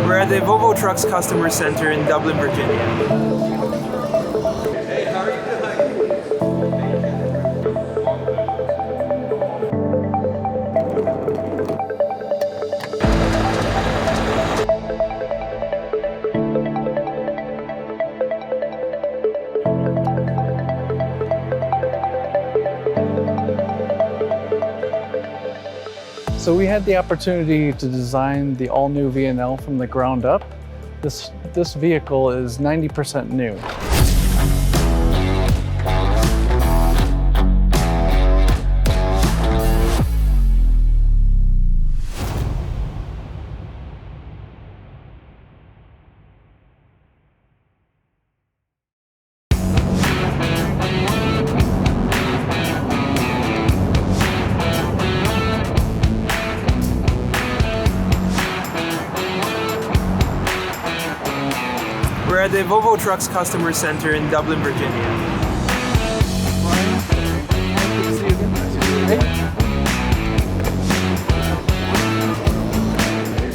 We're at the Volvo Trucks Customer Center in Dublin, Virginia. Hey, how are you doing? So we had the opportunity to design the all-new VNL from the ground up. This vehicle is 90% new. We're at the Volvo Trucks Customer Center in Dublin, Virginia.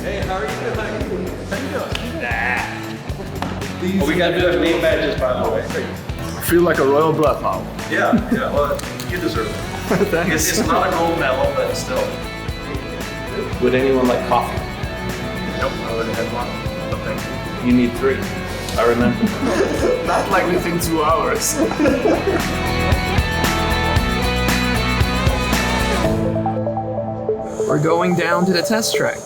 Hey, how are you doing? Nah. We got good name badges, by the way. I feel like a royal blood now. Yeah, well, you deserve it. Thanks. It's not a gold medal, but still. Would anyone like coffee? Nope, I already had one. But thank you. You need 3. I remember. Not like within 2 hours. We're going down to the test track.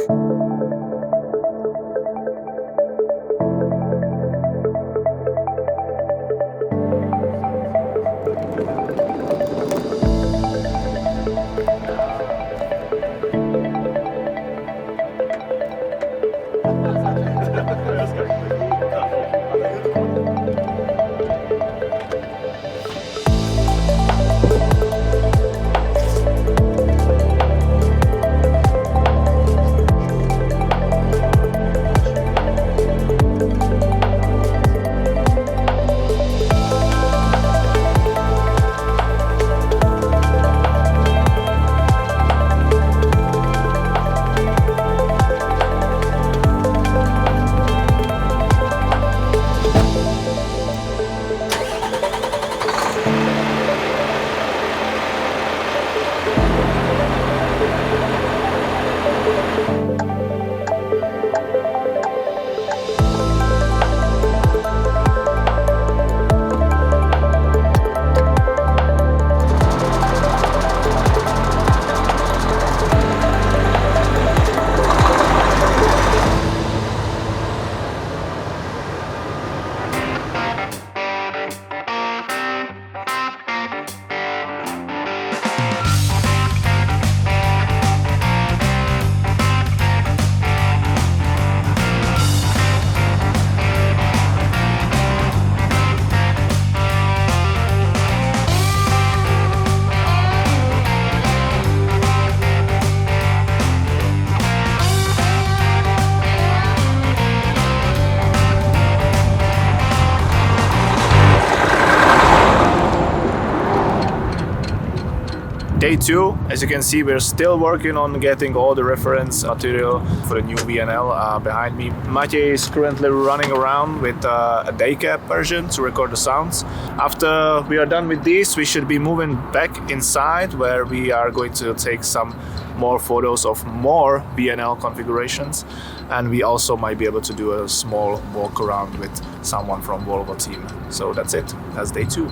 Day 2, as you can see, we're still working on getting all the reference material for the new VNL behind me. Maciej is currently running around with a day cab version to record the sounds. After we are done with this, we should be moving back inside where we are going to take some more photos of more VNL configurations, and we also might be able to do a small walk around with someone from Volvo team. So that's it, that's day 2.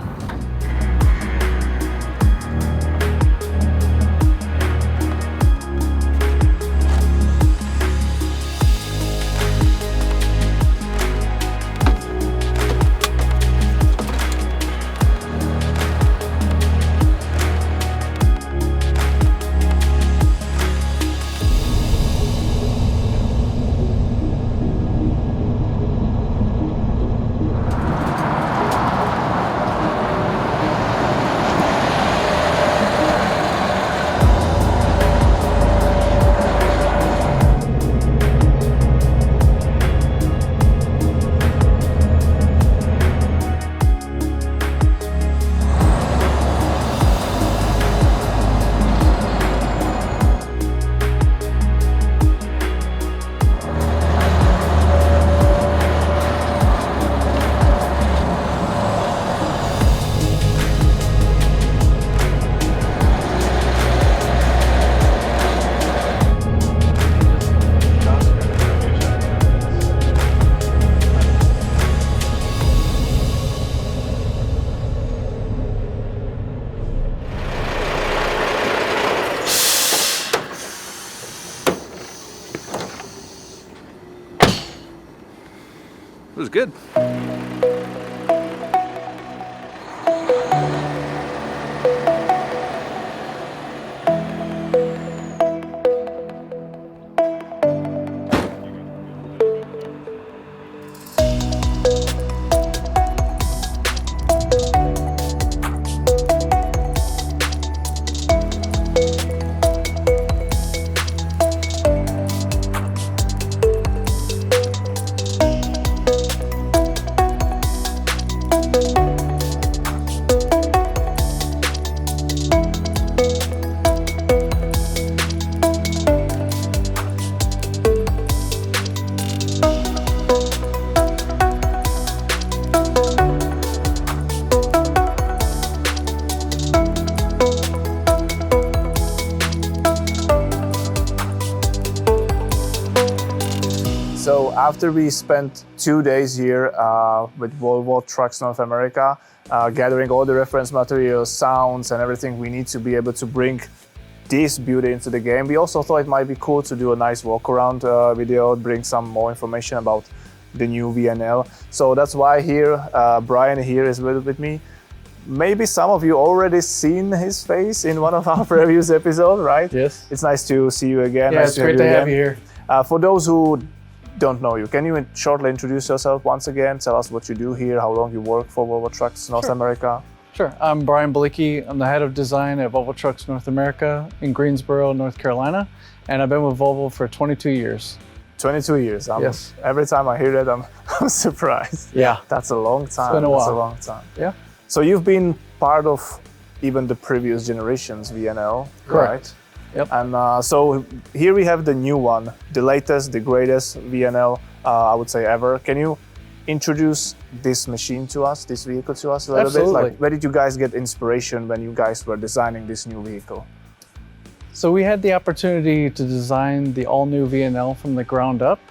It was good. So after we spent 2 days here with Volvo Trucks North America, gathering all the reference materials, sounds and everything we need to be able to bring this beauty into the game, we also thought it might be cool to do a nice walk around video, bring some more information about the new VNL. So that's why here, Brian here is with me. Maybe some of you already seen his face in one of our previous episodes, right? Yes. It's nice to see you again. Yeah, nice it's great to have you here. For those who don't know you, can you shortly introduce yourself once again? Tell us what you do here, how long you work for Volvo Trucks North America. Sure. I'm Brian Balicki. I'm the head of design at Volvo Trucks North America in Greensboro, North Carolina. And I've been with Volvo for 22 years. 22 years. Yes. Every time I hear that, I'm surprised. Yeah. That's a long time. It's been a while. That's a long time. Yeah. So you've been part of even the previous generations VNL, Correct. right? Yep. And so here we have the new one, the latest, the greatest VNL, I would say ever. Can you introduce this machine to us, this vehicle to us a little Absolutely. bit? Like, where did you guys get inspiration when you guys were designing this new vehicle? So we had the opportunity to design the all-new VNL from the ground up.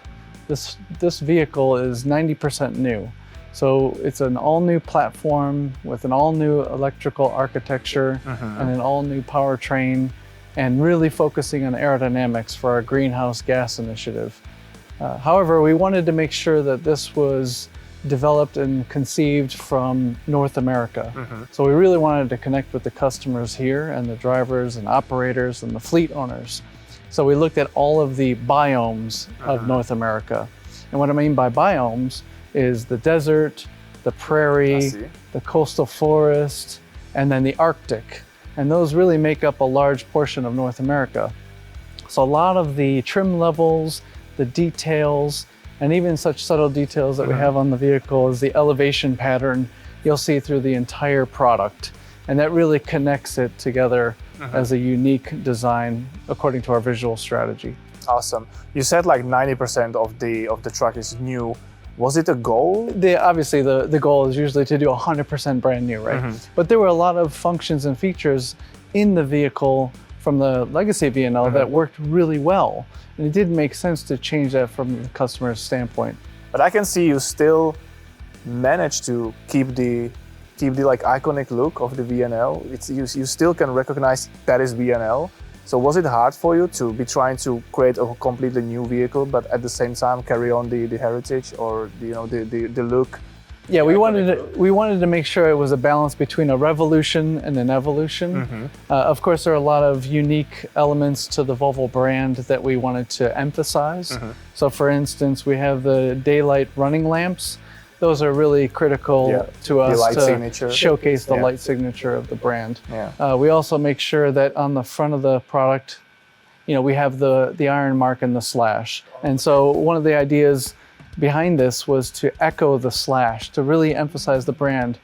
This vehicle is 90% new. So it's an all-new platform with an all-new electrical architecture and an all-new powertrain, and really focusing on aerodynamics for our greenhouse gas initiative. However, we wanted to make sure that this was developed and conceived from North America. So we really wanted to connect with the customers here and the drivers and operators and the fleet owners. So we looked at all of the biomes of North America. And what I mean by biomes is the desert, the prairie, the coastal forest, and then the Arctic. And those really make up a large portion of North America. So a lot of the trim levels, the details, and even such subtle details that we have on the vehicle as the elevation pattern, you'll see through the entire product. And that really connects it together as a unique design according to our visual strategy. Awesome. You said like 90% of the truck is new. Was it a goal? Obviously, the goal is usually to do 100% brand new, right? But there were a lot of functions and features in the vehicle from the legacy VNL that worked really well. And it didn't make sense to change that from the customer's standpoint. But I can see you still managed to keep the like iconic look of the VNL. You still can recognize that is VNL. So was it hard for you to be trying to create a completely new vehicle, but at the same time carry on the heritage or the look? Yeah, we wanted to make sure it was a balance between a revolution and an evolution. Of course, there are a lot of unique elements to the Volvo brand that we wanted to emphasize. So for instance, we have the daylight running lamps. Those are really critical to us to showcase the light signature of the brand. We also make sure that on the front of the product, we have the iron mark and the slash. And so one of the ideas behind this was to echo the slash, to really emphasize the brand.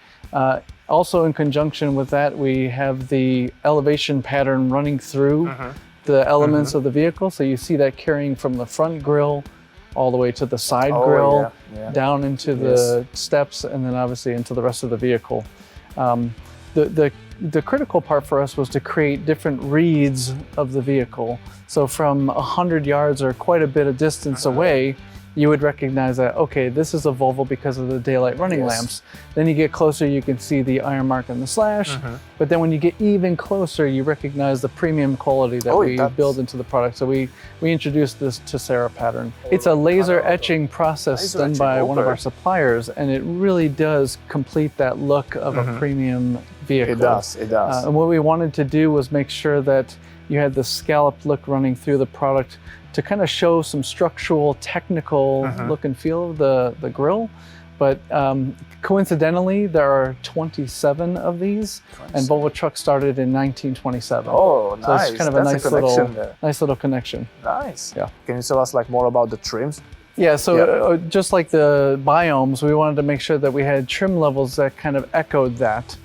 Also in conjunction with that, we have the elevation pattern running through the elements of the vehicle. So you see that carrying from the front grille all the way to the side grille, down into the steps, and then obviously into the rest of the vehicle. The critical part for us was to create different reads of the vehicle. So from 100 yards or quite a bit of distance away, you would recognize that, okay, this is a Volvo because of the daylight running lamps. Then you get closer, you can see the iron mark and the slash. But then when you get even closer, you recognize the premium quality that we build into the product. So we introduced this Tessera pattern. It's a laser etching process done by one of our suppliers, and it really does complete that look of a premium vehicle. It does. And what we wanted to do was make sure that you had the scalloped look running through the product to kind of show some structural, technical look and feel of the grille. But coincidentally, there are 27 of these, and Volvo Trucks started in 1927. Oh, so nice. it's kind of a nice little connection. Nice. Yeah. Can you tell us like more about the trims? Yeah, so just like the biomes, we wanted to make sure that we had trim levels that kind of echoed that.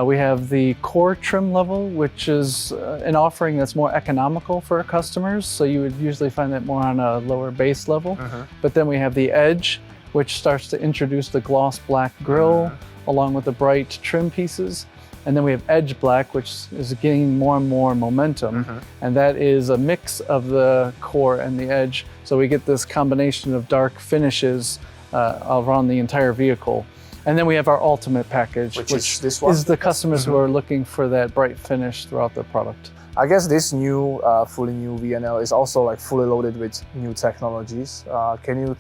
We have the core trim level, which is an offering that's more economical for our customers. So you would usually find that more on a lower base level. But then we have the edge, which starts to introduce the gloss black grille along with the bright trim pieces. And then we have edge black, which is gaining more and more momentum. And that is a mix of the core and the edge. So we get this combination of dark finishes around the entire vehicle. And then we have our ultimate package, which is this one? Is the customers who are looking for that bright finish throughout the product. I guess this new, fully new VNL is also like fully loaded with new technologies. Can you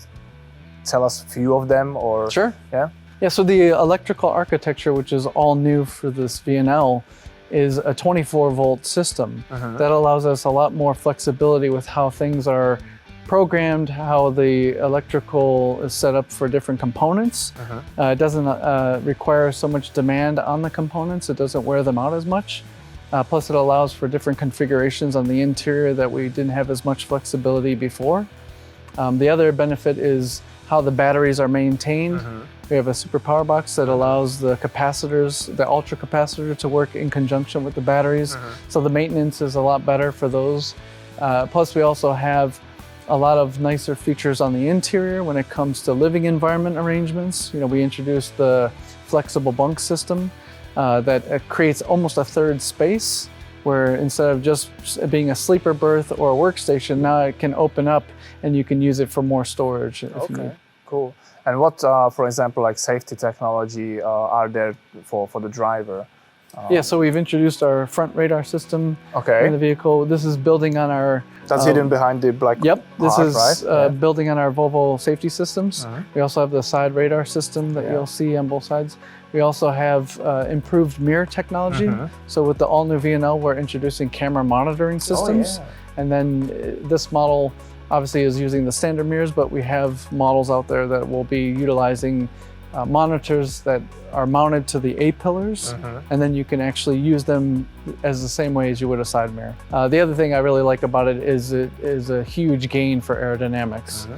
tell us a few of them, or? Sure. Yeah. Yeah. So the electrical architecture, which is all new for this VNL, is a 24-volt system that allows us a lot more flexibility with how things are programmed, how the electrical is set up for different components. It doesn't require so much demand on the components. It doesn't wear them out as much. Plus it allows for different configurations on the interior that we didn't have as much flexibility before. The other benefit is how the batteries are maintained. We have a super power box that allows the capacitors, the ultra capacitor, to work in conjunction with the batteries. So the maintenance is a lot better for those. Plus we also have a lot of nicer features on the interior when it comes to living environment arrangements. You know, we introduced the flexible bunk system that creates almost a third space, where instead of just being a sleeper berth or a workstation, now it can open up and you can use it for more storage if you need. Cool. And what, for example, like safety technology are there for the driver? Yeah, so we've introduced our front radar system in the vehicle. This is building on our... That's hidden behind the black this part, is right? building on our Volvo safety systems. We also have the side radar system that you'll see on both sides. We also have improved mirror technology. So with the all-new VNL, we're introducing camera monitoring systems. And then this model obviously is using the standard mirrors, but we have models out there that will be utilizing monitors that are mounted to the A-pillars, and then you can actually use them as the same way as you would a side mirror. The other thing I really like about it is a huge gain for aerodynamics.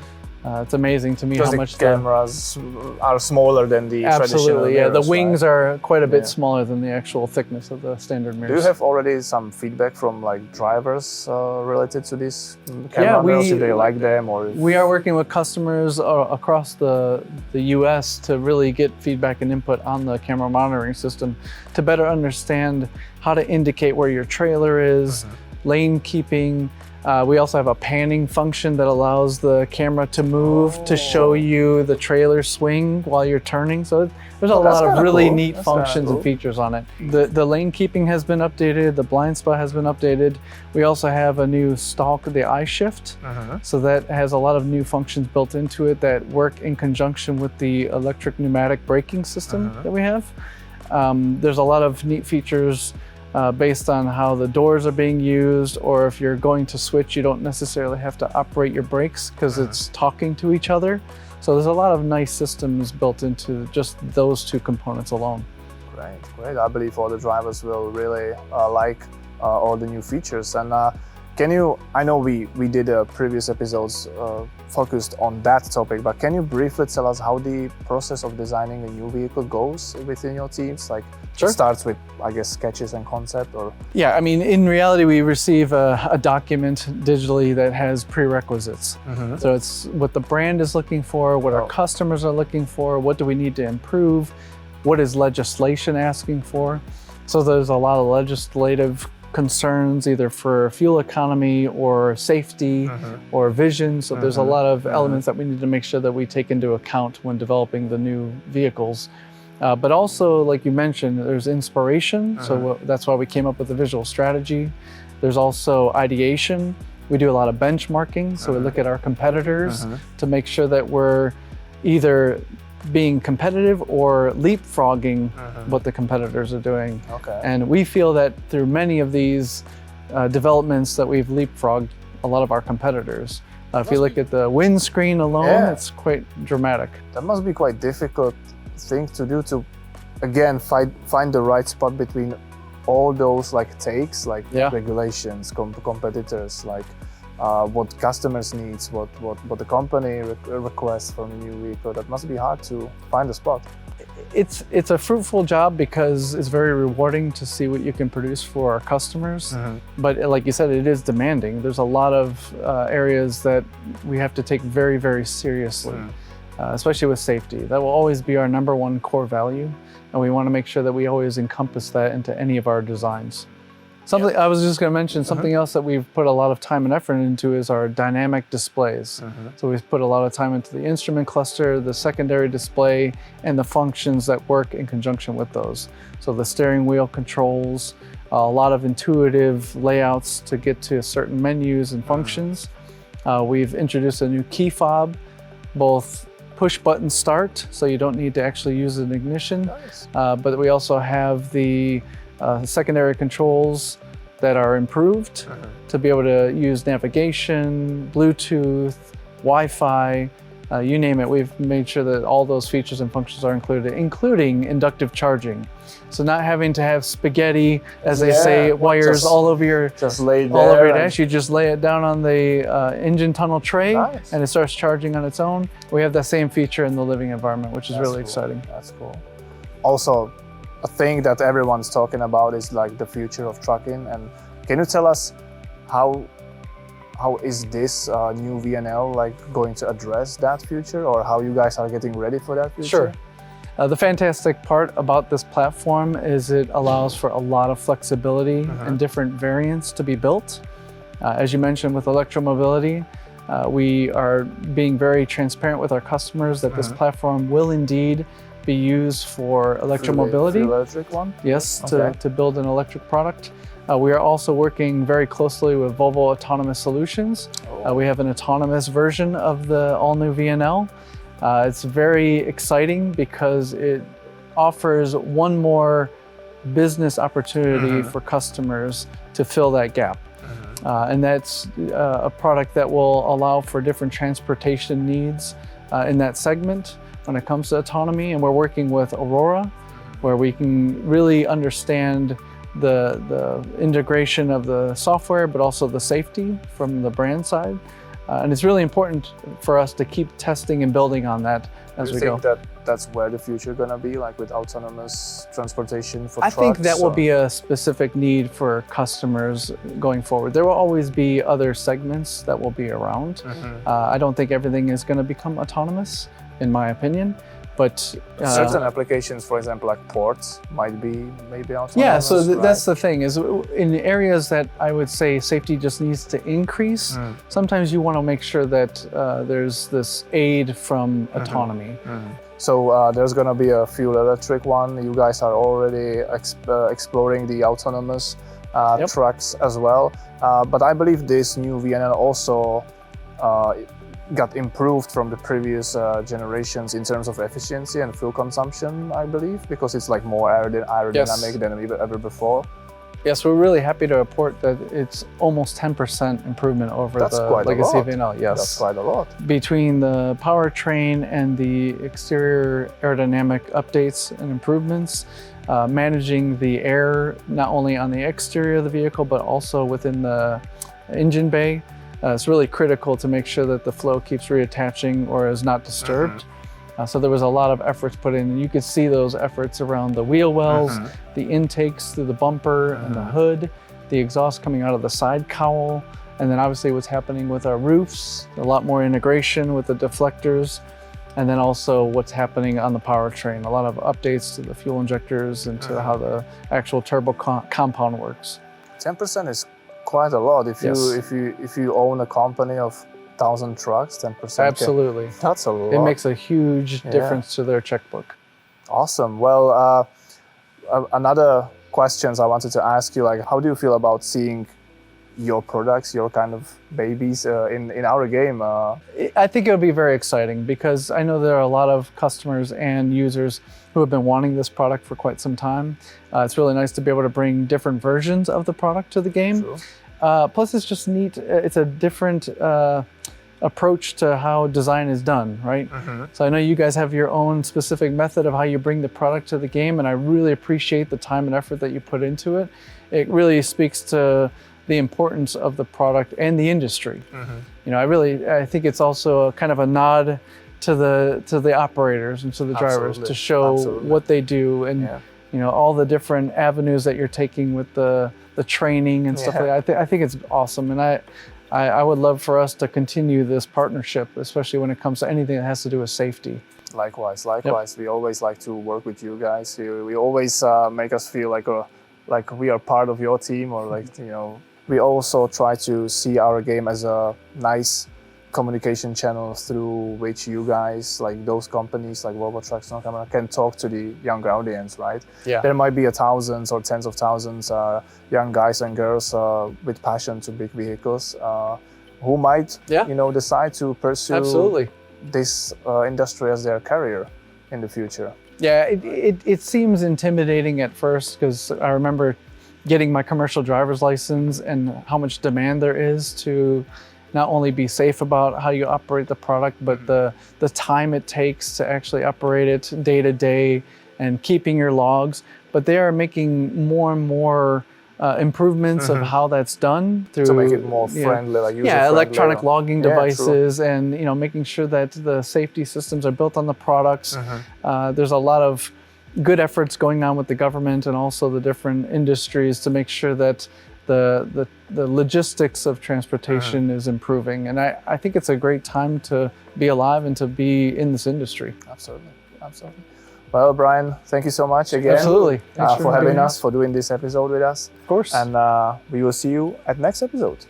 It's amazing to me how much the cameras are smaller than the traditional mirrors, the wings are quite a bit smaller than the actual thickness of the standard mirrors. Do you have already some feedback from like drivers related to these camera mirrors, if they like them? Or we are working with customers across the US to really get feedback and input on the camera monitoring system to better understand how to indicate where your trailer is, lane keeping. We also have a panning function that allows the camera to move to show you the trailer swing while you're turning. So there's a lot of really neat functions and features on it. The lane keeping has been updated, the blind spot has been updated. We also have a new stalk, the eye shift. So that has a lot of new functions built into it that work in conjunction with the electric pneumatic braking system that we have. There's a lot of neat features based on how the doors are being used, or if you're going to switch, you don't necessarily have to operate your brakes because it's talking to each other. So there's a lot of nice systems built into just those two components alone. Great, great. I believe all the drivers will really like all the new features. And can you, I know we did previous episodes focused on that topic, but can you briefly tell us how the process of designing a new vehicle goes within your teams? Like, it starts with, I guess, sketches and concept, or? Yeah, I mean, in reality, we receive a document digitally that has prerequisites. So it's what the brand is looking for, what our customers are looking for, what do we need to improve, what is legislation asking for. So there's a lot of legislative concerns either for fuel economy or safety or vision. So there's a lot of elements that we need to make sure that we take into account when developing the new vehicles. But also, like you mentioned, there's inspiration. So that's why we came up with the visual strategy. There's also ideation. We do a lot of benchmarking. So we look at our competitors to make sure that we're either being competitive or leapfrogging what the competitors are doing. Okay. And we feel that through many of these developments that we've leapfrogged a lot of our competitors. If you look at the windscreen alone, it's quite dramatic. That must be quite difficult thing to do, to again find the right spot between all those like takes, like regulations, competitors, like what customers needs, what the company requests from a new vehicle. That must be hard to find a spot. It's a fruitful job because it's very rewarding to see what you can produce for our customers. But like you said, it is demanding. There's a lot of areas that we have to take very, very seriously, especially with safety. That will always be our #1 core value, and we want to make sure that we always encompass that into any of our designs. Something I was just going to mention, something else that we've put a lot of time and effort into is our dynamic displays. So we've put a lot of time into the instrument cluster, the secondary display, and the functions that work in conjunction with those. So the steering wheel controls, a lot of intuitive layouts to get to certain menus and functions. We've introduced a new key fob, both push button start, so you don't need to actually use an ignition. But we also have the secondary controls that are improved to be able to use navigation, Bluetooth, Wi-Fi, you name it. We've made sure that all those features and functions are included, including inductive charging. So not having to have spaghetti, as they say, wires all over your dash. You just lay it down on the engine tunnel tray, and it starts charging on its own. We have that same feature in the living environment, which is really exciting. That's cool. Also, a thing that everyone's talking about is like the future of trucking. And can you tell us how is this new VNL like going to address that future, or how you guys are getting ready for that future? Sure. The fantastic part about this platform is it allows for a lot of flexibility and different variants to be built. As you mentioned with electromobility, we are being very transparent with our customers that this platform will indeed be used for electromobility. The electric one? Yes, to build an electric product. We are also working very closely with Volvo Autonomous Solutions. We have an autonomous version of the all-new VNL. It's very exciting because it offers one more business opportunity for customers to fill that gap. And that's a product that will allow for different transportation needs in that segment when it comes to autonomy. And we're working with Aurora, where we can really understand the integration of the software, but also the safety from the brand side. And it's really important for us to keep testing and building on that as we go. Do you think that's where the future is going to be, like with autonomous transportation for trucks? I think that will be a specific need for customers going forward. There will always be other segments that will be around. I don't think everything is going to become autonomous, in my opinion. But certain applications, for example, like ports, might be maybe autonomous. Yeah, so that's the thing, is in areas that I would say safety just needs to increase, sometimes you want to make sure that there's this aid from autonomy. So there's going to be a fuel electric one. You guys are already exploring the autonomous trucks as well. But I believe this new VNL also got improved from the previous generations in terms of efficiency and fuel consumption, I believe, because it's like more aerodynamic than ever before. Yes, we're really happy to report that it's almost 10% improvement over the legacy VNL. Yes, that's quite a lot. Between the powertrain and the exterior aerodynamic updates and improvements, managing the air not only on the exterior of the vehicle but also within the engine bay. It's really critical to make sure that the flow keeps reattaching or is not disturbed. So there was a lot of efforts put in, and you could see those efforts around the wheel wells, the intakes through the bumper and the hood, the exhaust coming out of the side cowl, and then obviously what's happening with our roofs, a lot more integration with the deflectors, and then also what's happening on the powertrain, a lot of updates to the fuel injectors and to how the actual turbo compound works. 10% is quite a lot. If Yes. if you own a company of 1,000 trucks, 10%. Absolutely. That's a lot. It makes a huge difference to their checkbook. Awesome. Well, another questions I wanted to ask you, like, how do you feel about seeing your products, your kind of babies in our game? I think it'll be very exciting because I know there are a lot of customers and users who have been wanting this product for quite some time. It's really nice to be able to bring different versions of the product to the game. True. Plus, it's just neat. It's a different approach to how design is done, right? So I know you guys have your own specific method of how you bring the product to the game, and I really appreciate the time and effort that you put into it. It really speaks to the importance of the product and the industry. You know, I think it's also a kind of a nod to the operators and to the drivers to show what they do and you know, all the different avenues that you're taking with the training and stuff like that. I think it's awesome, and I would love for us to continue this partnership, especially when it comes to anything that has to do with safety. Likewise. Yep. We always like to work with you guys. We always make us feel like we are part of your team, or like, you know, we also try to see our game as a nice communication channel through which you guys, like those companies like Volvo Trucks North America, can talk to the younger audience, right? Yeah. There might be thousands or tens of thousands young guys and girls with passion to big vehicles who might, you know, decide to pursue this industry as their career in the future. Yeah, it seems intimidating at first because I remember getting my commercial driver's license and how much demand there is to not only be safe about how you operate the product, but the time it takes to actually operate it day to day and keeping your logs. But they are making more and more improvements of how that's done through, to make it more friendly, like user friendly. Electronic logging devices, and you know, making sure that the safety systems are built on the products. There's a lot of good efforts going on with the government and also the different industries to make sure that the logistics of transportation is improving. And I think it's a great time to be alive and to be in this industry. Absolutely. Well, Brian, thank you so much again. Absolutely. For having us, for doing this episode with us. Of course. And we will see you at next episode.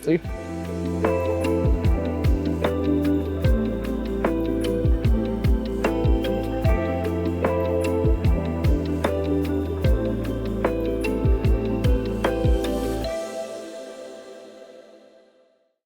See you.